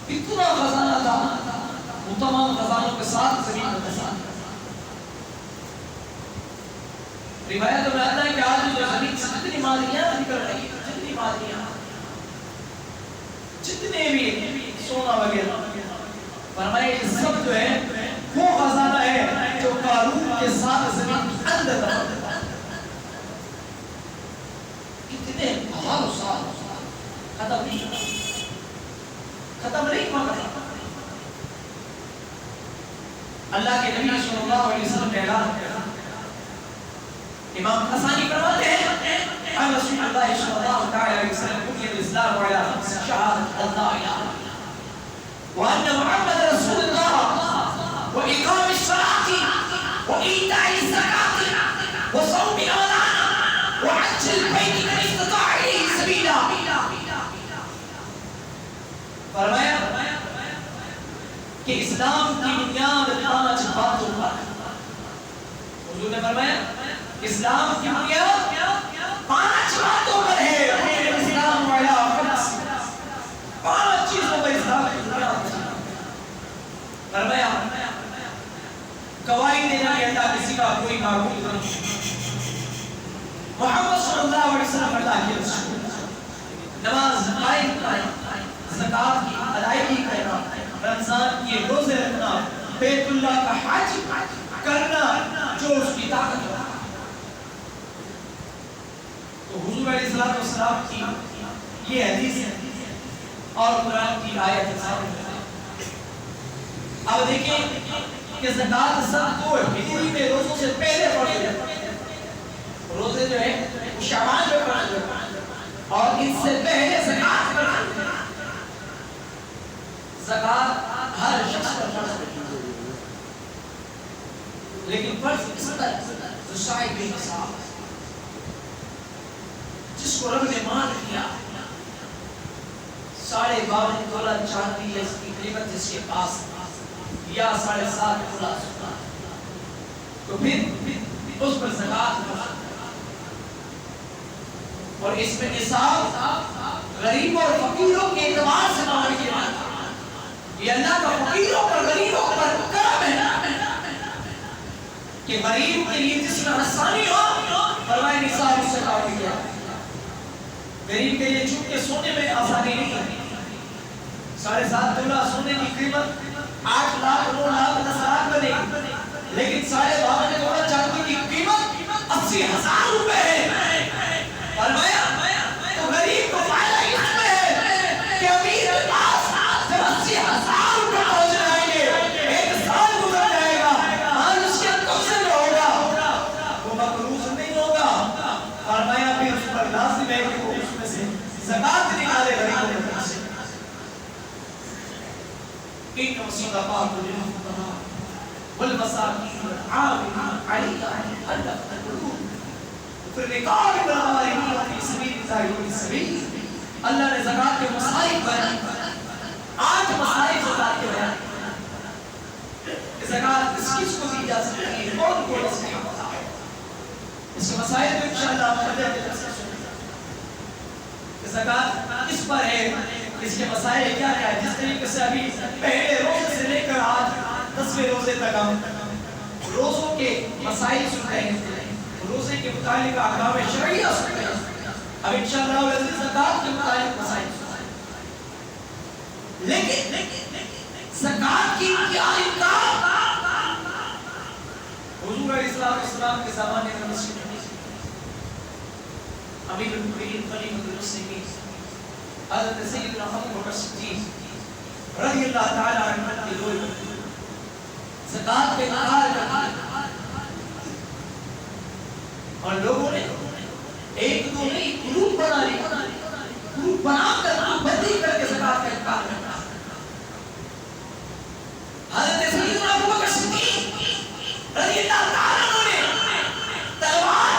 اتنا خزانہ تھا، وہ تمام خزانوں کے ساتھ زمین میں دھسا۔ روایت میں آتا ہے کہ آج جو زمین سے جتنی مادیاں نکل رہی ہیں، جتنی مادیاں، جتنے بھی سونا وغیرہ، فرمایا یہ سب جو ہے وہ خزانہ ہے جو قارون کے ساتھ زمین کے اندر دفن تھا۔ کتنے ہزاروں سال ختم نہیں ہوا۔ اللہ کے نبی صلی اللہ علیہ وسلم نے اعلان کیا، امام حسانی فرماتے ہیں قال رسول اللہ صلی اللہ علیہ وسلم بني الاسلام على خمس شهادة ان لا اله الا الله وان محمد رسول الله واقام الصلاة وايتاء الزكاة وصوم رمضان وحج البيت من استطاع اليه سبيلا۔ فرمایا کہ اسلام کی بنیاد 5 باتوں پر، حضور نے فرمایا اسلام کی بنیاد 5 باتوں پر ہے۔ اسلام والا 5 چیزوں پر اسلام کی بنیاد ہے۔ فرمایا گواہی دینا کہ اللہ کسی کا کوئی معبود نہیں، محمد صلی اللہ علیہ وسلم اللہ کے رسول، نماز قائم کرنا، زکات کی ادائیگی کرنا، رمضان کے روزے رکھنا، بیت اللہ کا حج کرنا جو اس کی طاقت ہو۔ تو حضور علیہ السلام کی یہ حدیث ہے اور قرآن کی آیت ہے۔ اب دیکھیں کہ زکات سب کو ہجری میں روزوں سے پہلے پڑھے جاتے ہیں۔ روزے جو ہے وہ شعبان میں پڑھے جاتے ہیں اور اس سے پہلے زکات پڑھے۔ زکات ہر شخص پر فرض ہے، لیکن فرض کس پر ہے؟ جو صاحب نصاب، جس کو رب نے مال کیا 52.5 تولہ چاندی ہے، اس کی قیمت جس کے پاس یا 7.5 تولہ سونا، تو پھر اس پر زکات ہے۔ اور اس میں نصاب غریبوں اور فقیروں کے اعتبار سے معاملہ کیا جاتا ہے۔ یہ اللہ کا فقیروں پر غریبوں پر کرم ہے کہ غریب کے لیے جس میں آسانی ہو، فرمائے نصاب اس سے کام کیا۔ غریب کے لیے چونکہ سونے میں آسانی نہیں ہے، 7.5 تولہ سونے کی قیمت 8 لاکھ 9 لاکھ 10 لاکھ میں نہیں، لیکن 52.5 تولہ چاندی کی قیمت 80,000 روپے ہے۔ فرمایا تو غریب کو فائدہ اس میں ہے کہ امیر کے پاس جب 80,000 روپے پہنچ جائیں گے، 1 سال گزر جائے گا، مال اس کے قبضے میں ہوگا، وہ مقروض نہیں ہوگا۔ فرمایا پھر اس پر لازم ہے کہ وہ اس میں سے زکات نکالے غریبوں کے پاس۔ ان الصدقات للفقراء والمساکین والعاملین علیہا والمؤمنین والمؤمنات وفي الرقاب والغارمین وفی سبیل اللہ وابن السبیل۔ اللہ نے زکات کے مصائب بیان کیے، 8 مصائب زکات کے بیان کیے۔ زکات کس کس کو دی جا سکتی ہے، کون کو اس میں حق ہے، اس کے مصائب کو انشاءاللہ ہم قدر کے درس میں سنیں گے۔ زکات کس پر ہے، اس کے مسائل کیا کیا ہے۔ جس طریقے سے ابھی پہلے روزے سے لے کر آج 10ویں روزے تک ہم روزوں کے مسائل سن رہے ہیں، روزے کے متعلق احکام شرعیہ سن رہے ہیں، اب انشاءاللہ العزیز زکات کے متعلق مسائل سن رہے ہیں۔ لیکن زکات کی کیا انکار؟ حضور علیہ السلام کے زمانے میں مسجد امیر المؤمنین خلیفۃ المسلمین حضرت سیدنا ابو بکر صدیق رضی اللہ تعالی عنہ کے دور میں زکات کے انکار کیا اور لوگوں نے ایک دو نہیں گروپ بنا لیا، گروپ بنا کر گروپ بندی کر کے زکات کا انکار کرنا۔ حضرت سیدنا ابو بکر صدیق رضی اللہ تعالی عنہ نے تلوار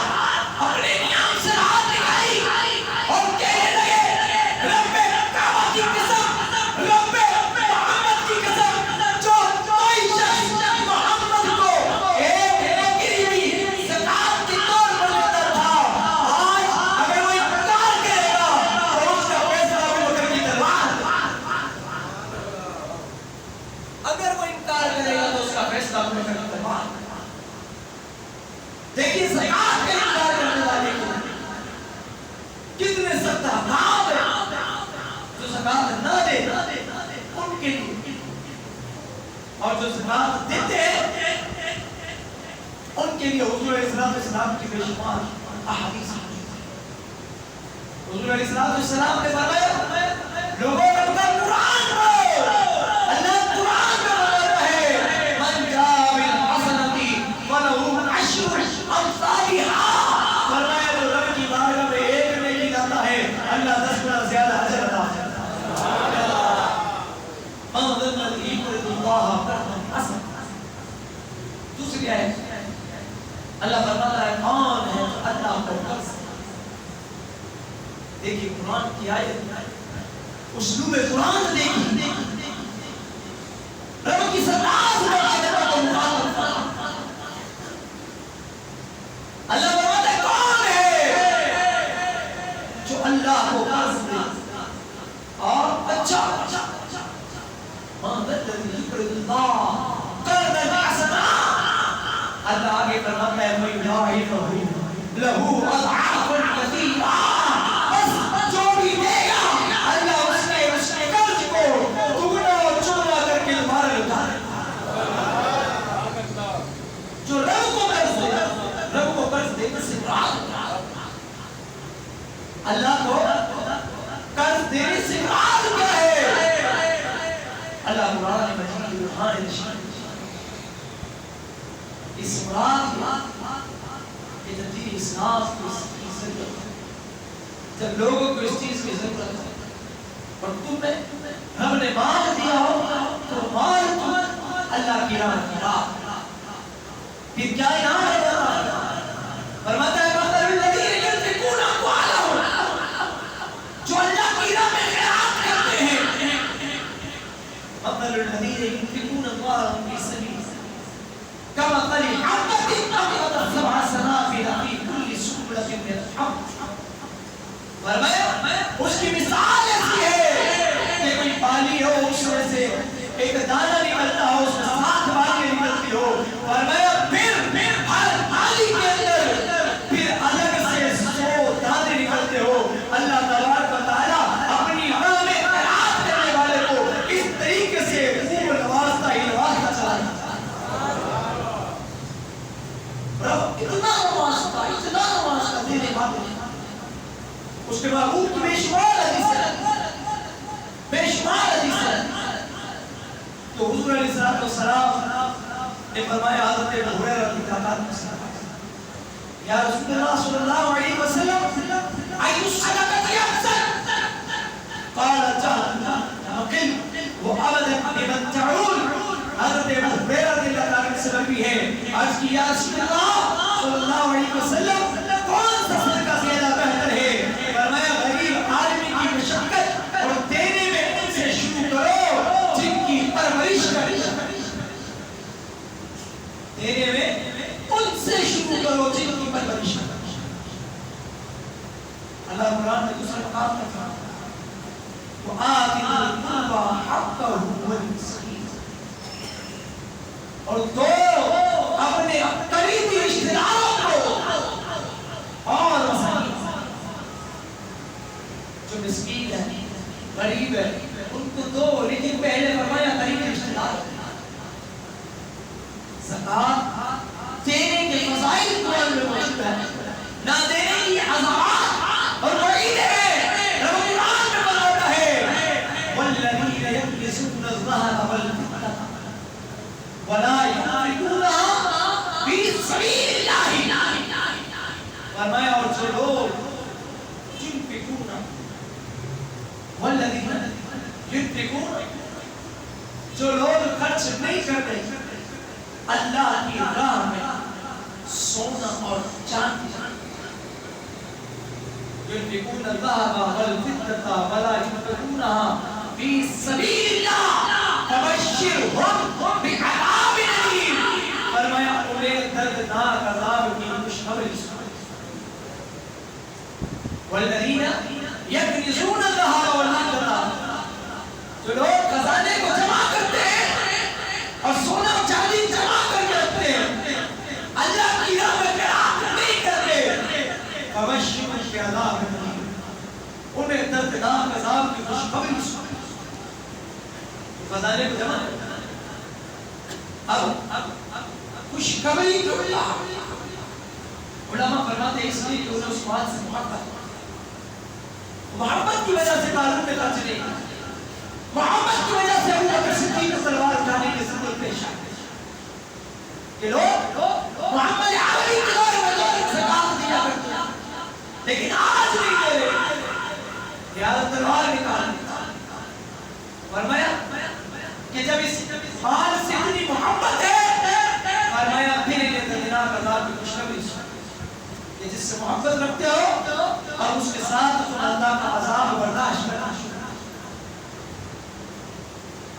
اپنے نیام سے ہاتھ نکالی اور کہنے لگے رب کعبہ کی قسم، رب محمد کی قسم، جو کوئی شخص محمد کو ایک بکری بھی زکات کے طور پر دیتا تھا کتنے سخت حکام ہیں جو زکات نہ دے ان کے لیے، اور جو زکات دیتے ہیں ان کے لیے حضور علیہ السلام کی بے شمار احادیث ہیں۔ حضور علیہ السلام نے فرمایا لوگوں کا قرآن پڑھو، اللہ قرآن میں بتاتا ہے من جاء بالحسنۃ فلہ عشر امثالها، فرمایا جو رب کی بارگاہ میں ایک نیکی لاتا ہے اللہ 10 گنا زیادہ اجر عطا کرتا ہے۔ من ذا الذی یقرض اللہ قرضا حسنا، دوسری آیت اللہ فرماتا ہے کون ہے جو اللہ کو قرض، دیکھیے قرآن کی آیت، اسلوب قرآن دیکھیے، رب کی سطاعت میں عادت کو مخاطب، اللہ فرماتا ہے کون ہے جو اللہ کو قرض دے اور اچھا من الذی یقرض اللہ قرضا حسنا، اللہ آگے فرماتا ہے وَيُضَاعِفُهُ لَهُ أَضْعَافًا كَثِيرًا، جو بھی دے گا اللہ اس کے قرض کو دگنا اور چگنا کر کے دوبارہ لوٹا دے گا۔ جو رب کو قرض دے اس سے مراد، اللہ کو قرض دینے سے مراد کیا ہے؟ اللہ قرآن مجید میں ہمارے نشان اس مراد کہ تبدیل اسلام کی ضرورت ہے، جب لوگوں کو اس چیز کی ضرورت ہے اور تمہیں رب نے مال دیا ہو تو مال تم اللہ کی راہ کی راہ، پھر کیا انعام ہے؟ فرماتا ہے مثل الذین ينفقون اموالهم، جو اللہ کی راہ میں خیرات کرتے ہیں، مثل الذین ينفقون اموالهم فی سبیل كمثل حبة أنبتت 7 سنابل في كل سنبلة 100 حبة، فرمایا اس کی مثال ایسی ہے کہ کوئی پانی ہو اس میں سے ایک دانہ نکلتا ہو، اس میں 7 بالیں نکلتی ہو، فرمایا پھر ہر پانی کے اندر پھر الگ سے 100 دانے نکلتے ہو۔ اللہ تبارک و تعالیٰ اپنی راہ میں خیرات کرنے والے کو اس طریقے سے خوب نوازتا ہی نوازتا چلا جاتا ہے۔ رب اتنا نوازتا دینے والے، اس کے محبوب کی بے شمار حدیث ہے، بے شمار حدیث ہے۔ تو حضور علیہ السلام نے فرمایا حضرت ابو ہریرہ رضی اللہ عنہ، یا رسول اللہ صلی اللہ علیہ وسلم ای الصدقۃ افضل؟ قال مقل وابدا بمن تعول، حضرت ابو ہریرہ رضی اللہ عنہ سے بھی ہے، عرض کی یا رسول اللہ صلی اللہ علیہ وسلم کون سا صدقہ زیادہ بہتر ہے؟ فرمایا غریب آدمی کی مشقت اور دینے میں ان سے شروع کرو جن کی پرورش کرے، دینے میں ان سے شروع کرو جن کی پرورش کرے۔ اللہ قرآن میں دوسرے مقام پر فرماتا ہے وَآتِ ذِي الْقُرْبَى حَقَّهُ وَالْمِسْكِينَ، اور دو اپنے قریبی رشتہ داروں کو اور جو مسکین ہے غریب ہے ان کو دو، لیکن پہلے فرمایا قریبی رشتہ دار۔ زکات دینے کے فضائل قرآن میں موجود ہے، نہ دینے کی عذابات اور وعید ہے، رب قرآن میں بتاتا ہے والذین یکنزون الذهب والفضة ولا ينفقونها فی سبیل اللہ، فرمایا اور جو لوگ ينفقون والذین ينفقون، جو لوگ خرچ نہیں کرتے اللہ کی راہ میں سونا اور چاندی، ينفقون الذهب والفضة ولا ينفقونها في سبيل الله فبشرهم بعذاب أليم، فرمایا انہیں دردناک عذاب کی خوشخبری سنا۔ والذین یکنزون الذهب والفضة، جو لوگ خزانے کو جمع کرتے ہیں اور سونا اور چاندی جمع کر کے رکھتے ہیں، اللہ کی راہ میں خیرات نہیں کرتے، فبشرهم بعذاب أليم، انہیں دردناک عذاب کی خوشخبری سنائی. خزانے کو جمع اب خوشخبری تو علماء فرماتے ہیں اس لیے کہ انہیں اس بات سے محبت کی وجہ سے تعلق میں قرض نہیں. محبت کی وجہ سے ابو بکر صدیق کو تلوار اٹھانے کی ضرورت پیش آئی کہ لوگ محمد عربی کے دور میں لوگ زکات دیا کرتے ہیں لیکن آج نہیں دے رہے. لہذا تلوار نکال فرمایا کہ جب اس مال سے اتنی محبت ہے فرمایا پھر انہیں دردناک عذاب کی خوشخبری سنائی کہ جس سے محبت رکھتے ہو اور اس کے ساتھ تم اللہ کا عذاب برداشت کرنا شروع.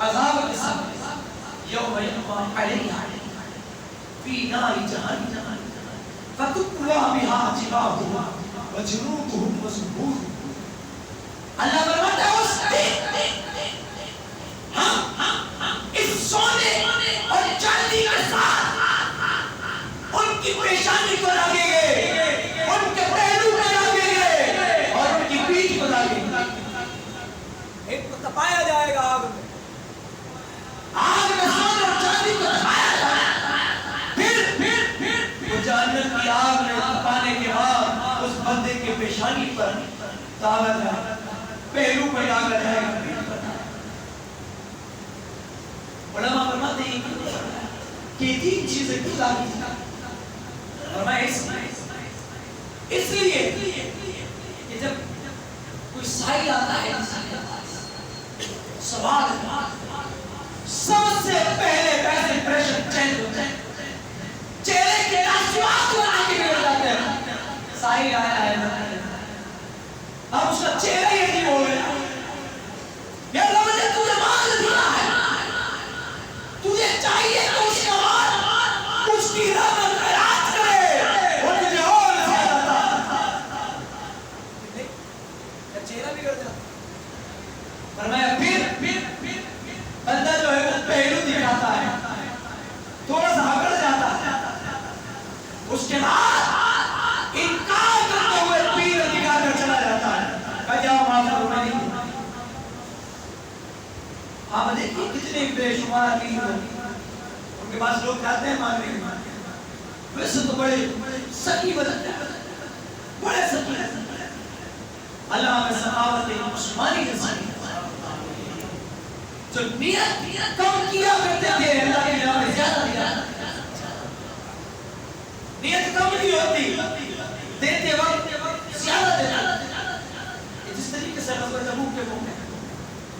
عذاب کے ساتھ یوم یقوم علیہا فی نار جہنم فتکوی بہا جباہہم وجنوبہم وظہورہم. اللہ فرماتا ہے اس دن ہم اس سونے اور چاندی کے ساتھ ان کی پیشانی کو رکھیں گے, ان کے پہلو کو رکھیں گے اور ان کی پیٹھ کو رکھیں گے. ایک کو تپایا جائے گا آگ میں, آگ میں سونے اور چاندی کو تپایا جائے گا. پھر وہ جہنم کی آگ میں تپانے کے بعد اس بندے کے پیشانی پر داغا جائے گا, پہلو پر داغا جائے گا. علماء فرماتے ہیں کہ تین چیزیں کیوں لاگی تھی. فرمایا اس لیے کہ جب کوئی سائل آتا ہے سوال سب سے پہلے پہلے امپریشن چینج ہوتا ہے, چہرے کے تاثرات بنا کے بگڑ جاتے ہیں. سائل آیا ہے اب اس کا چہرہ ہی عجیب ہو گیا. یا اللہ مجھے تجھے مال دیا ہے, تجھے چاہیے کہ اس کا مال اس کی رحمت خیرات کرے اور تجھے اور زیادہ عطا. چہرہ بگڑ جاتا. فرمایا پھر بندہ جو ہے وہ پہلو دکھاتا ہے, تھوڑا سا ہکڑ جاتا ہے, اس کے بعد انکار کرتے ہوئے پیر دکھا کر چلا جاتا ہے. کیا معافی ہونا نہیں. آپ دیکھیں کتنے بے شمار پیر ان کے پاس لوگ جاتے ہیں مانگنے کے مانگنے. ویسے تو بڑے سکی بدلتے ہیں, بڑے سکی. اللہ ہمیں سخاوت عثمانی کے سکی جو نیت کم کیا کرتے تھے اللہ کے نام میں زیادہ دیا. نیت کم نہیں ہوتی, دیتے وقت زیادہ دیتا. جس طریقے سے غزوہ تبوک کے موقع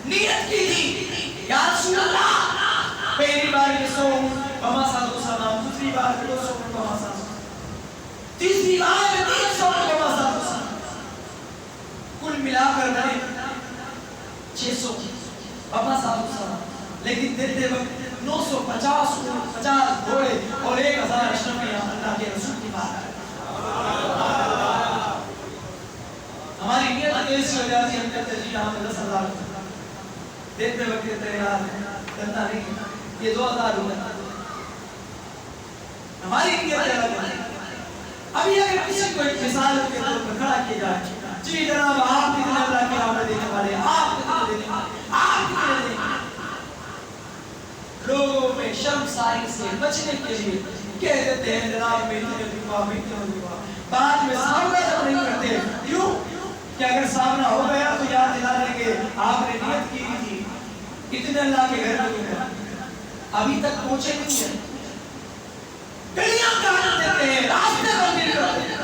نیت کی تھی یا رسول اللہ پہلی بار کے سو بما ساتھ سلام, دوسری بار کے 200 بما ساتھ, تیسری بار میں 300 بما ساتھ, کل ملا کر گئے 600 بما ساتھ سلام. لیکن دیتے وقت 950 گھوڑے اور 1000 اشرفیاں اللہ کے رسول کی بات. ہماری نیت ایسی ہو جاتی ہے ہم کہتے ہیں جی ہمیں 10,000 دیتے وقت کہتے ہیں یار کرنا نہیں, یہ 2000 ہوگا. ہماری نیت الگ ہے. ابھی اگر کسی کو ایک مثال کے طور پر کھڑا کیا جائے, جی جناب آپ کتنے اللہ کے نام میں دینے والے ہیں, آپ کتنے دینے والے, آپ کتنے دیں گے. لوگوں میں شرمساری سے بچنے کے لیے کہہ دیتے ہیں جناب میں اتنے دعا میں اتنے دعا, بعد میں سامنا جب نہیں کرتے. کیوں کہ اگر سامنا ہو گیا تو یاد دلا دیں گے آپ نے نیت کی تھی اتنے اللہ کے گھر میں گئے, ابھی تک پہنچے نہیں ہیں, گلیاں کاٹ دیتے ہیں, راستے بند کرتے ہیں.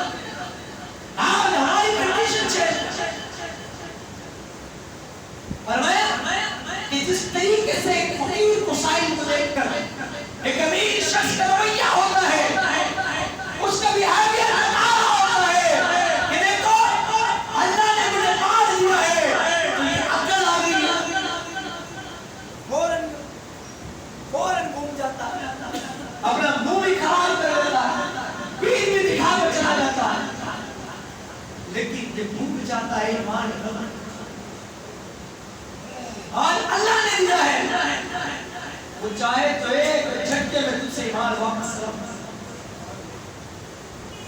آج ہماری کنڈیشن چینج. فرمایا کہ جس طریقے سے ایک فقیر کو سائل کو دیکھ کر ایک امیر شخص کا رویہ ہوتا ہے, اس کا بیہیویئر ہوتا ہے کہ دیکھو اللہ نے مجھے مال دیا ہے تو یہ عقل آ گئی ہے, فوراً گھوم جاتا ہے, اپنا منہ بھی خراب کر دیتا ہے, پیٹ بھی دکھا کر چلا جاتا ہے. لیکن جب بھوک جاتا ہے ایمان رب اور اللہ نے دیا ہے, وہ چاہے تو ایک جھٹکے میں تجھ سے ایمان واپس کر,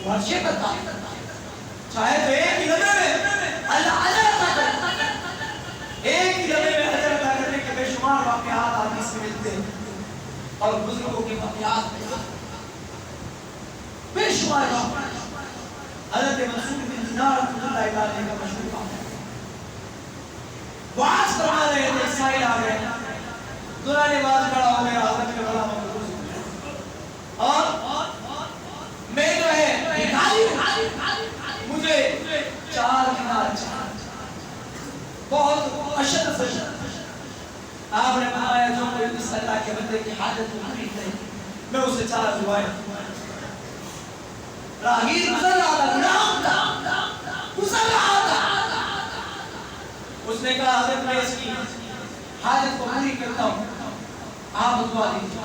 وہ ہر شے کرتا ہے. چاہے تو ایک ہی لمحے میں اللہ عطا اور بزرگوں کے واقعات بے شمار حضرت منصور بن دینار رحمۃ اللہ علیہ کا مشہور کام ہے. واز فرما رہے تھے, اسرائیل آ گئے, دوران واز کھڑا ہو گیا, حضرت کے بڑا اور میں جو ہے مجھے 4 دینار بہت اشد سے. آپ نے فرمایا جو کوئی اس اللہ کے بندے کی حاجت پوری کرے میں اسے 4 دعائیں. راہیر گزر رہا تھا, غلام تھا, گزر رہا تھا, اس نے کہا حضرت میں اس کی حاجت کو پوری کرتا ہوں, آپ دعا دیجیے.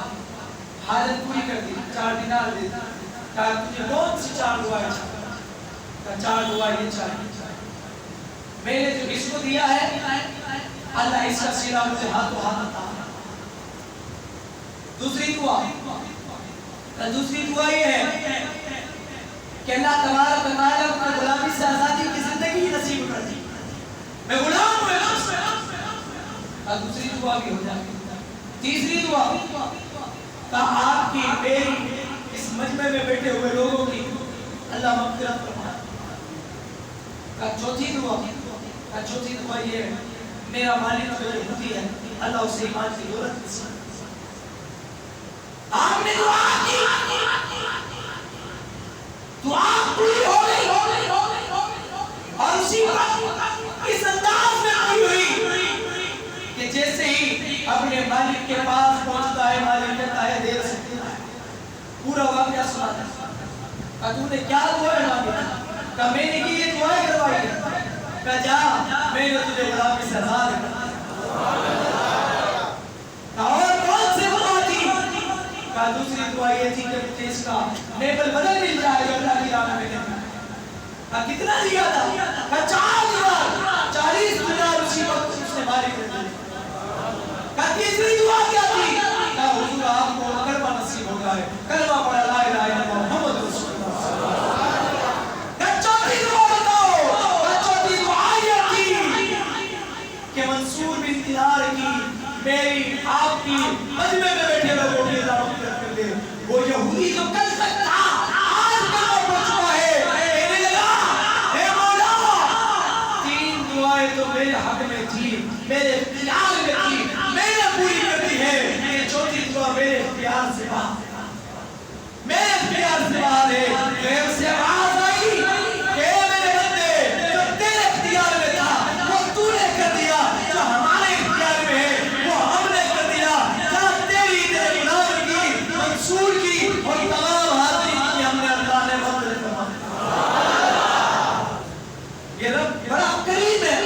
حاجت پوری کر دی, 4 دینار دے دی. کہا تجھے کون سی 4 دعائیں چاہیے؟ کہا 4 دعائیں یہ چاہیے, میں نے جو اس کو دیا ہے اللہ اس کا سیرا مجھے ہاتھوں ہاتھ عطا. دوسری دعا یہ ہے کہ اللہ تبارک و تعالیٰ اپنے غلامی سے آزادی کی زندگی نصیب کر دی. میں غلام ہوں. دوسری دعا بھی ہو جائے. تیسری دعا کہ آپ کی میری اس مجمع میں بیٹھے ہوئے لوگوں کی اللہ مغفرت فرمائے. چوتھی دعا یہ ہے میرا مالک جو یہودی ہے اللہ اسے ایمان کی دولت نصیب. آپ نے دعا کی, دعا پوری ہو گئی اور اسی وقت اس انداز میں پوری ہوئی کہ جیسے ہی اپنے مالک کے پاس پہنچتا ہے مالک کہتا ہے دیر سے پورا واقعہ سناتا ہے. کہا تو نے کیا دعائیں مانگی؟ کہا میں نے یہ دعائیں کروائی ہے. کہا جا میں نے تجھے غلامی سے آزاد کر دیا. اور کون سے دعا تھی؟ کہا دوسری دعا یہ تھی کہ مجھے اس کا نیبل بدل مل جائے گا اللہ کی راہ میں. کہا کتنا دیا تھا؟ کہا 4 دینار, 40 دینار اسی وقت اس نے مالک کر دیا. کہا تیسری دعا کیا تھی؟ کہا حضور آپ کو کلمہ نصیب ہو جائے, کلمہ پڑھا لا الہ الا اللہ محمد رسول اللہ. کہا چوتھی دعا بتاؤ. کہا چوتھی دعا یہ تھی کہ منصور بن دینار کی میری آپ کی مجمع میں بیٹھے لوگوں کی اللہ مغفرت کر دے. وہ یہودی جو کل تک تھا آج کلمہ پڑھ چکا ہے, کہنے لگا اے مولا 3 دعائیں تو میرے حق میں تھی, میرے اختیار میں تھی, میں نے پوری کر دی ہے. یہ چوتھی دعا میرے اختیار سے باہر ہے. غیر سے آواز آئی کہ میرے بندے جو تیرے اختیار میں تھا وہ تو نے کر دیا, جو ہمارے اختیار میں ہے وہ ہم نے کر دیا. جہاں تیرے غلام کی منصور کی اور تمام حاضرین کی ہم نے اللہ نے مغفرت فرمائی. یہ رب بڑا کریم ہے,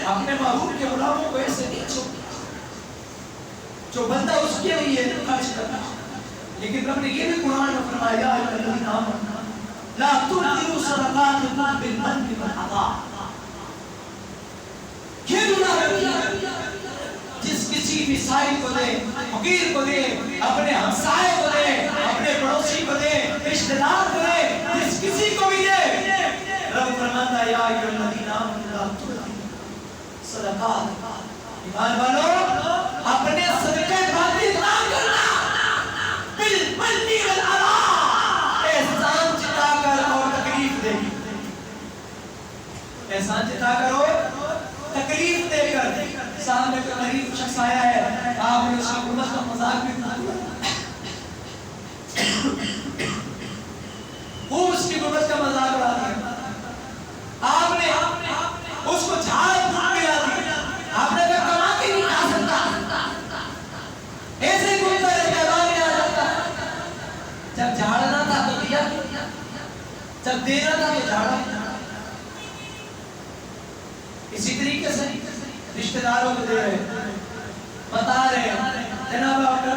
اپنے محبوب کے غلاموں کو ایسے نہیں چھوڑتا جو بندہ اس کے لیے خرچ کرتا. لیکن رب نے یہ بھی قرآن میں فرمایا الذین آمنوا لا تبطلوا صدقاتکم بالمن والعطاء. جس کسی بھی سائل کو دے, فقیر کو دے, اپنے ہمسائے کو دے, اپنے پڑوسی کو دے, رشتہ دار کو دے, جس کسی کو بھی دے, رب فرماتا ہے یا ایھا الذین آمنوا لا تبطلوا صدقاتکم. ایمان والو اپنے صدقے باطل نہ کرنا, بالمن والعطاء. احسان جتا کر اور تکلیف دے, احسان جتا کر اور تکلیف دے کر. سامنے کوئی غریب شخص آیا ہے, آپ نے اس کی غربت کا مذاق بھی کیا, وہ اس کی غربت کا مذاق اڑا دیا. آپ نے اس کو جھاڑ پھونک کے لا دی. آپ نے کہا کما کے نہیں کھا سکتا, ایسے ہی گھومتا رہتا, بعد میں آ جاتا. جب جھاڑنا تھا تو دیا, جب دینا تھا تو جھاڑا. اسی طریقے سے رشتہ داروں کو دے رہے, بتا رہے جناب آپ کا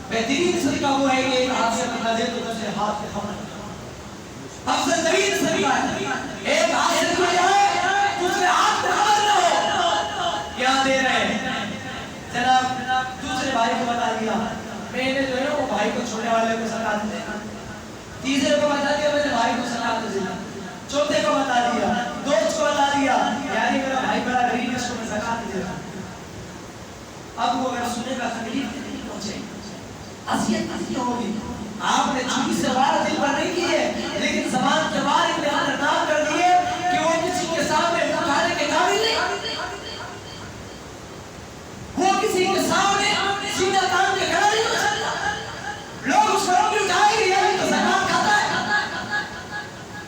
بہترین صدقہ وہ ہے کہ ایک ہاتھ سے پکڑا دے تو دوسرے ہاتھ پہ کھانا. افضل ترین صدقہ ہے ایک ہاتھ سے پکڑا جائے دوسرے ہاتھ پہ خبر نہ ہو. کیا دے رہے ہیں جناب؟ دوسرے بھائی کو بتا دیا میں نے جو ہے وہ بھائی کو چھوڑنے والے کو زکات دے, تیسرے کو بتا دیا میں نے بھائی کو زکات دے, چوتھے کو بتا دیا, دوست کو بتا دیا یعنی میرا بھائی بڑا غریب ہے اس کو میں زکات دے رہا ہوں. اب وہ اگر سنے کا تکلیف نہیں پہنچے اذیت نہیں ہوگی. آپ نے چھری سے وار دل پر نہیں کیے لیکن زبان کے وار اتنے خطرناک کر دیے کہ وہ کسی کے سامنے اٹھانے کے قابل نہیں. وہ کسی کے سامنے سینہ تان کے کھڑا نہیں ہو سکتا. لوگ اس پر اٹھائے گے یہ تو زکات کھاتا ہے.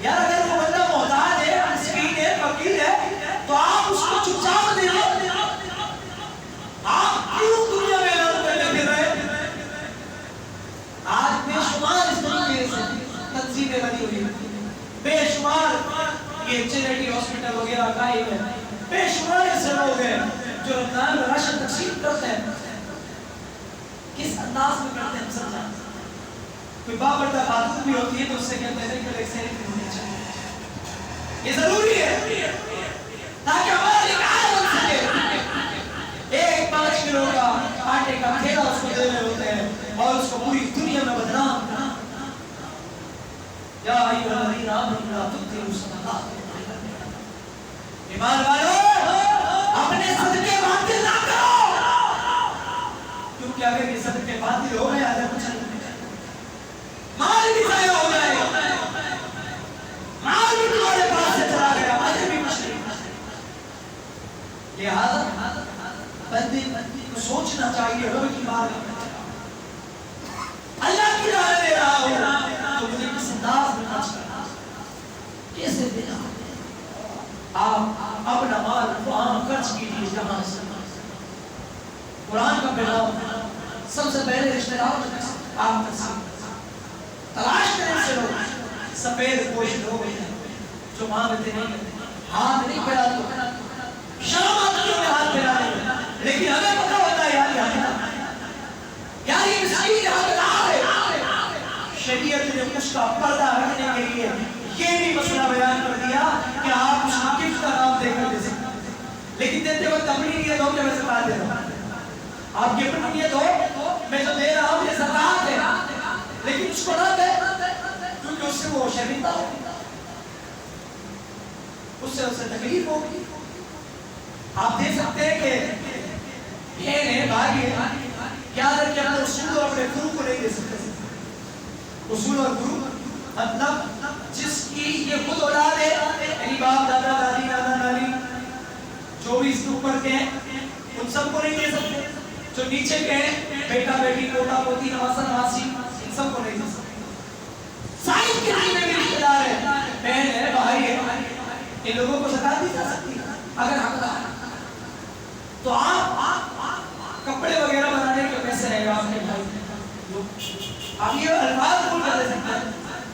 یار اگر وہ بندہ محتاج ہے مسکین ہے فقیر ہے تو آپ اس کو چپ چاپ دے دو. آپ کیوں دنیا میں اعلان کرنے پھر رہے؟ آج بے شمار اس طریقے سے تنظیمیں بنی ہوئی ہیں. بے شمار یہ چیریٹی ہاسپٹل وغیرہ قائم ہے. بے شمار ایسے لوگ ہیں جو رمضان میں راشن تقسیم کرتے ہیں. کس انداز میں کرتے ہیں ہم سب جانتے ہیں. کوئی بابردہ خاتون بھی ہوتی ہے تو اس سے کہتے ہیں کہ ایک سیریٹی ہونی چاہیے. یہ ضروری ہے تاکہ ہمارا ایک آئے بن سکے. ایک 5 کلو کا آٹے کا تھیلا اس کو دے رہے ہوتے ہیں اور اس کو پوری دنیا میں بدنام کرنا. یا ایھا الذین آمنوا لا تبطلوا صدقاتکم. ایمان والو اپنے صدقے باطل نہ کرو کیونکہ اگر یہ صدقے باطل ہو گئے آدھا کچھ نہیں ملے. مال بھی ضائع ہو جائے گا. مال بھی تمہارے پاس سے چلا گیا اجر بھی کچھ نہیں. لہذا بندے کو سوچنا چاہیے رب کی بات اللہ کی راہ دے رہا ہوں تو مجھے کس انداز میں خرچ کرنا کیسے دینا. آپ اپنا مال وہاں خرچ کیجیے جہاں سے قرآن کا پیغام سب سے پہلے رشتہ داروں تک آپ تقسیم تلاش کریں. سے لوگ سفید پوش لوگ ہیں جو مانگتے نہیں ہاتھ نہیں پھیلاتے. شرم آتی ہے ہاتھ پھیلانے لیکن ہمیں پتہ ہوتا ہے یار یہ مسکین حقدار ہے. شریعت نے اس کا پردہ رکھنے کے لیے یہ بھی مسئلہ بیان کر دیا کہ آپ اس کو گفٹ کا نام دے کر دے سکتے ہیں لیکن دیتے وقت اپنی نیت ہو کہ میں زکات دے رہا ہوں. آپ کی اپنی نیت ہو میں جو دے رہا ہوں یہ زکات ہے لیکن اس کو نہ دے کیونکہ اس سے وہ شرمندہ ہوگی اس سے تکلیف ہوگی. آپ دیکھ سکتے ہیں کہ بہن ہے بھائی ہے کیا در کے اپنے اصول اور اپنے گرو کو نہیں دے سکتے. اصول اور گرو مطلب جس کی یہ خود اولاد ہے یعنی باپ دادا دادی نانا نانی جو بھی اس کے اوپر کے ہیں ان سب کو نہیں دے سکتے. جو نیچے کے ہیں بیٹا بیٹی پوتا پوتی نواسا نواسی ان سب کو نہیں دے سکتے. سائنس کے لیے بھی رشتہ دار ہے بہن ہے بھائی ہے ان لوگوں کو زکات دی جا سکتی ہے اگر حقدار تو آپ کپڑے وغیرہ بنانے کے پیسے رہے گا آپ کے بھائی. آپ یہ الفاظ بول کر دے سکتے ہیں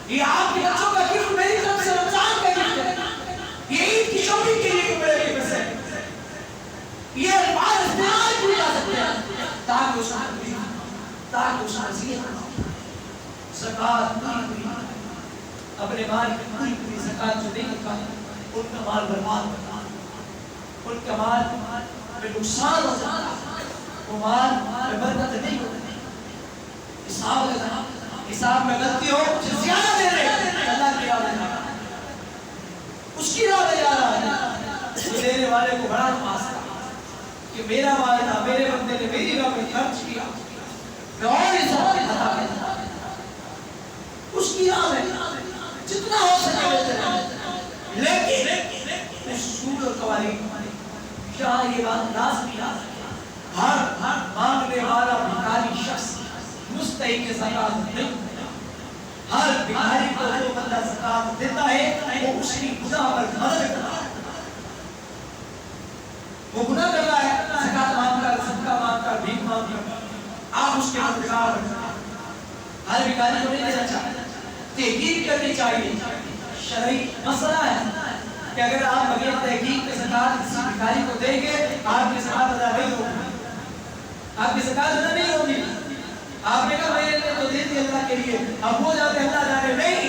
یہ آپ کے بچوں کا گفٹ میری طرف سے رمضان کا گفٹ ہے. یہ عید کی شاپنگ کے لیے کپڑے کے پیسے یہ الفاظ استعمال کیے جا سکتے ہیں تاکہ اس کو نصیحت زکات پوری اپنے مال کی پوری زکات جو نہیں نکالے ان کا مال برباد ہوتا ان کا مال میں نقصان ہو جاتا وہ مال میں برکت نہیں ہوتی. حساب میں غلطی ہو اسے زیادہ دے رہے اللہ کی راہ میں جا رہا اس کی راہ میں جا رہا ہے. دینے والے کو بڑا نوازتا کہ میرا مال تھا میرے بندے نے میری راہ میں خرچ کیا میں اور حساب میں عطا کرتا اس کی راہ میں جتنا ہو سکے دیتے رہے لیکن اصول اور قوانین جہاں یہ بات لازمی یاد رکھے ہر مانگنے والا بھکاری شخص مستحق زکات نہیں. ہر بھکاری کو جو بندہ زکات دیتا ہے وہ اس کی گناہ پر مدد کرتا ہے. وہ گناہ کر رہا ہے زکات مانگ کر صدقہ مانگ کر بھیک مانگ کر آپ اس کے مددگار بنتے ہیں. ہر بھکاری کو نہیں دینا چاہتے. تحقیق کرنی چاہیے. شرعی مسئلہ ہے کہ اگر آپ بغیر تحقیق کے زکات کسی بھکاری کو دیں گے آپ کی زکات ادا نہیں ہوگی. آپ کی زکات ادا نہیں ہوگی. آپ نے کہا میں نے تو دے دی اللہ کے لیے اب وہ جاتے اللہ جانے نہیں.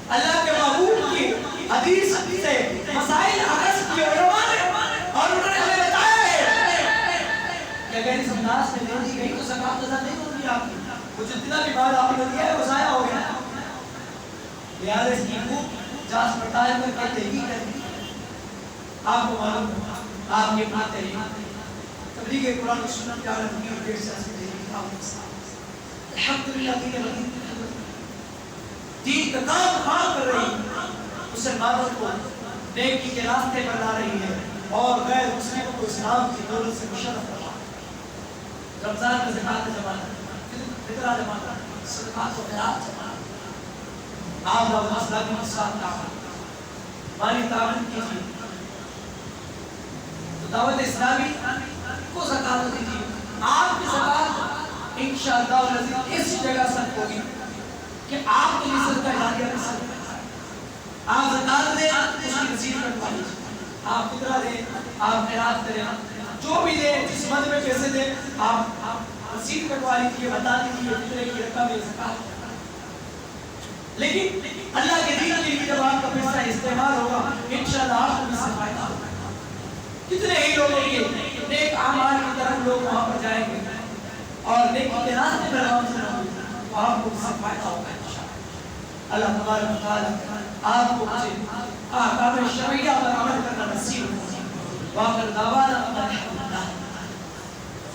اللہ کے محبوب کی حدیث سے مسائل عرض کیے علماء نے اور انہوں نے ہمیں بتایا ہے کہ اگر اس انداز میں دے دی گئی تو زکات ادا نہیں ہوگی آپ کی. وہ جتنا بھی مال آپ نے دیا ہے وہ ضائع ہو گیا. لہٰذا اس کی خوب جانچ پڑتال کر کے تحقیق کریں. آپ کو معلوم آپ کی اپنی تحقیق تبلیغ قرآن و سنت کے عالم کی اور دیر سے الحمدللہ دین کا کام کر رہی ہے، مسلمانوں کو نیکی کے راستے پر لا رہی ہے اور غیر مسلموں کو اسلام کی دولت سے مشرف کر رہا ہے۔ رمضان کا زکات کا زمانہ، فطرہ زمانہ، صدقات و خیرات زمانہ، آپ دعوت اسلامی کے ساتھ تعاون، مالی تعاون کیجیے، تو دعوت اسلامی کو زکات دیجیے۔ آپ کی زکات انشاءاللہ اس جگہ سب ہوگی کہ آپ کے لیے صدقہ جاریہ کر سکتے ہیں۔ آپ زکات دیں، اس کی رسید کٹوا لیجیے، آپ فطرہ دیں، آپ خیرات کریں، جو بھی دیں، جس مد میں پیسے دیں، آپ رسید کٹوا لیجیے، بتا دیجیے فطرے کی رقم ہے زکات۔ لیکن اللہ کے دین کے لیے جب آپ کا پیسہ استعمال ہوگا انشاءاللہ آپ کو بھی سے فائدہ ہوگا۔ کتنے ہی لوگوں کے نیک اعمال کی طرف لوگ وہاں پر جائیں گے اور نیکی کے راستے پر گامزن ہوں گے، تو آپ کو بھی سے فائدہ ہوگا انشاءاللہ۔ اللہ تبارک و تعالی آپ کو مجھے احکام شرعیہ پر عمل کرنا نصیب ہو۔ واخر دعوانا الحمدللہ۔